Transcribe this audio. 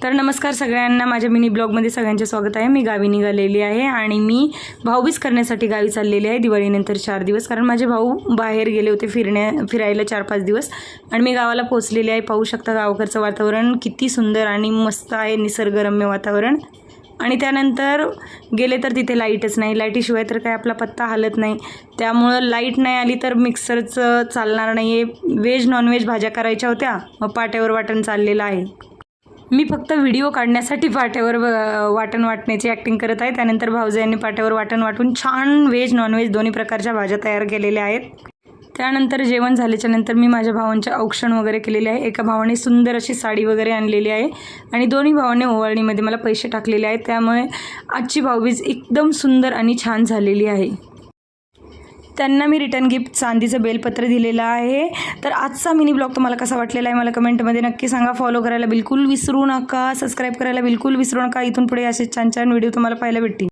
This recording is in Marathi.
तर नमस्कार सगळ्यांना, माझ्या मिनी ब्लॉगमध्ये सगळ्यांचे स्वागत आहे। मी गावी निघालेली आहे आणि मी भाऊबीज करण्यासाठी गावी चाललेली आहे दिवाळीनंतर 4 दिवस, कारण माझे भाऊ बाहेर गेले होते फिरायला 4-5 दिवस आणि मी गावाला पोहोचलेली आहे। पाहू शकता गावाकडचं वातावरण किती सुंदर आणि मस्त आहे, निसर्गरम्य वातावरण। आणि त्यानंतर गेले तर तिथे लाईटच नाही, लाईटीशिवाय तर काय आपला पत्ता हलत नाही। त्यामुळे लाईट नाही आली तर मिक्सरचं चालणार नाही आहे। व्हेज नॉनव्हेज भाज्या करायच्या होत्या, मग पाट्यावर वाटण चाललेलं आहे। मी फक्त व्हिडिओ काढण्यासाठी पाट्यावर वाटण वाटण्याची ॲक्टिंग करत आहे। त्यानंतर भाऊजाईंनी पाट्यावर वाटण वाटून छान व्हेज नॉनव्हेज दोन्ही प्रकारच्या भाज्या तयार केलेल्या आहेत। त्यानंतर जेवण झाल्याच्या नंतर मी माझ्या भावांचे औक्षण वगैरे केलेले आहे। एका भावाने सुंदर अशी साडी वगैरे आणलेली आहे आणि दोन्ही भावांनी ओवाळणीमध्ये मला पैसे टाकलेले आहेत। त्यामुळे आजची भाऊबीज एकदम सुंदर आणि छान झालेली आहे। त्यांना मी रिटर्न गिफ्ट चांदीचं बेलपत्र दिलेलं आहे। तर आजचा मिनी ब्लॉग तुम्हाला कसा वाटलेला आहे मला कमेंटमध्ये नक्की सांगा। फॉलो करायला बिलकुल विसरू नका, सबस्क्राईब करायला बिलकुल विसरू नका। इथून पुढे असे छान छान व्हिडिओ तुम्हाला पाहायला भेटतील।